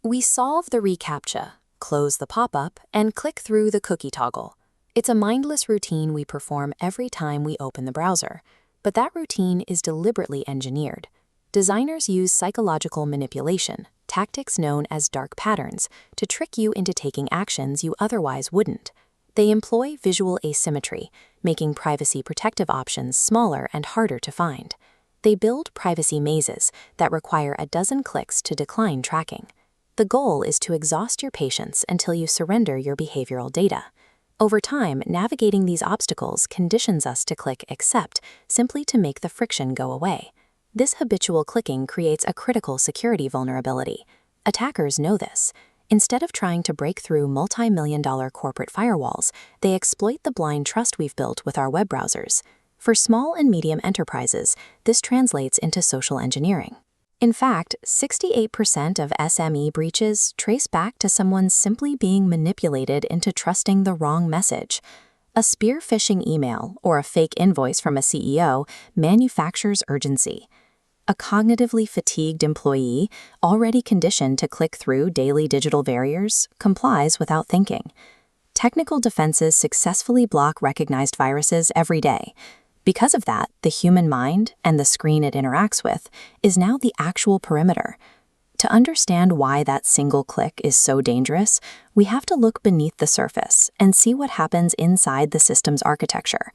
We solve the reCAPTCHA, close the pop-up, and click through the cookie toggle. It's a mindless routine we perform every time we open the browser, but that routine is deliberately engineered. Designers use psychological manipulation, tactics known as dark patterns, to trick you into taking actions you otherwise wouldn't. They employ visual asymmetry, making privacy-protective options smaller and harder to find. They build privacy mazes that require a dozen clicks to decline tracking. The goal is to exhaust your patience until you surrender your behavioral data. Over time, navigating these obstacles conditions us to click Accept simply to make the friction go away. This habitual clicking creates a critical security vulnerability. Attackers know this. Instead of trying to break through multi-million-dollar corporate firewalls, they exploit the blind trust we've built with our web browsers. For small and medium enterprises, this translates into social engineering. In fact, 68% of SME breaches trace back to someone simply being manipulated into trusting the wrong message. A spear phishing email or a fake invoice from a CEO manufactures urgency. A cognitively fatigued employee, already conditioned to click through daily digital barriers, complies without thinking. Technical defenses successfully block recognized viruses every day. Because of that, the human mind, and the screen it interacts with, is now the actual perimeter. To understand why that single click is so dangerous, we have to look beneath the surface and see what happens inside the system's architecture.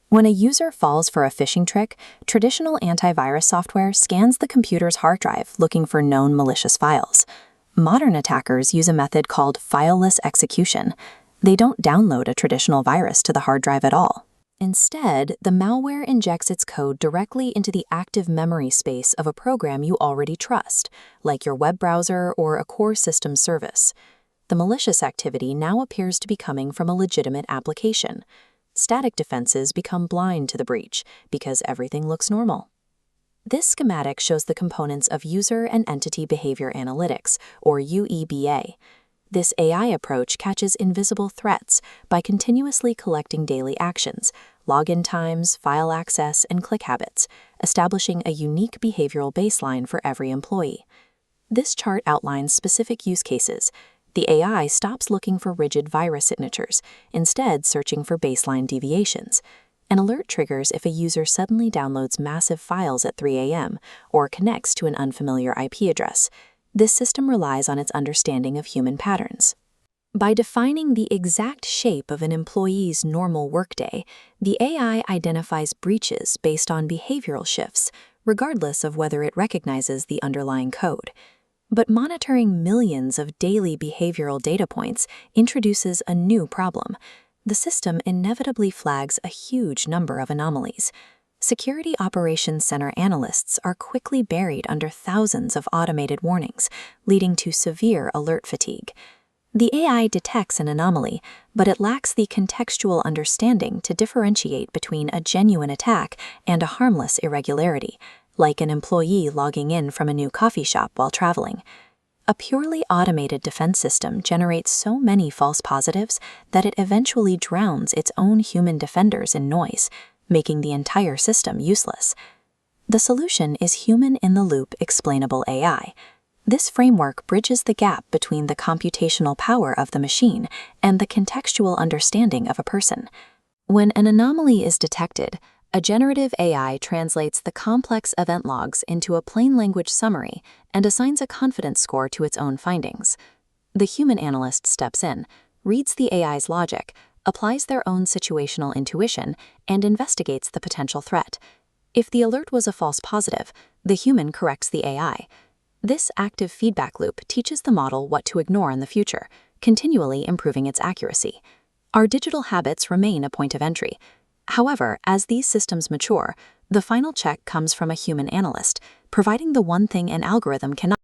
When a user falls for a phishing trick, traditional antivirus software scans the computer's hard drive looking for known malicious files. Modern attackers use a method called fileless execution. They don't download a traditional virus to the hard drive at all. Instead, the malware injects its code directly into the active memory space of a program you already trust, like your web browser or a core system service. The malicious activity now appears to be coming from a legitimate application. Static defenses become blind to the breach because everything looks normal. This schematic shows the components of User and Entity Behavior Analytics, or UEBA. This AI approach catches invisible threats by continuously collecting daily actions, login times, file access, and click habits, establishing a unique behavioral baseline for every employee. This chart outlines specific use cases. The AI stops looking for rigid virus signatures, instead searching for baseline deviations. An alert triggers if a user suddenly downloads massive files at 3 a.m. or connects to an unfamiliar IP address. This system relies on its understanding of human patterns. By defining the exact shape of an employee's normal workday, the AI identifies breaches based on behavioral shifts, regardless of whether it recognizes the underlying code. But monitoring millions of daily behavioral data points introduces a new problem. The system inevitably flags a huge number of anomalies. Security Operations Center analysts are quickly buried under thousands of automated warnings, leading to severe alert fatigue. The AI detects an anomaly, but it lacks the contextual understanding to differentiate between a genuine attack and a harmless irregularity, like an employee logging in from a new coffee shop while traveling. A purely automated defense system generates so many false positives that it eventually drowns its own human defenders in noise, making the entire system useless. The solution is human-in-the-loop explainable AI. This framework bridges the gap between the computational power of the machine and the contextual understanding of a person. When an anomaly is detected, a generative AI translates the complex event logs into a plain language summary and assigns a confidence score to its own findings. The human analyst steps in, reads the AI's logic, applies their own situational intuition, and investigates the potential threat. If the alert was a false positive, the human corrects the AI. This active feedback loop teaches the model what to ignore in the future, continually improving its accuracy. Our digital habits remain a point of entry. However, as these systems mature, the final check comes from a human analyst, providing the one thing an algorithm cannot.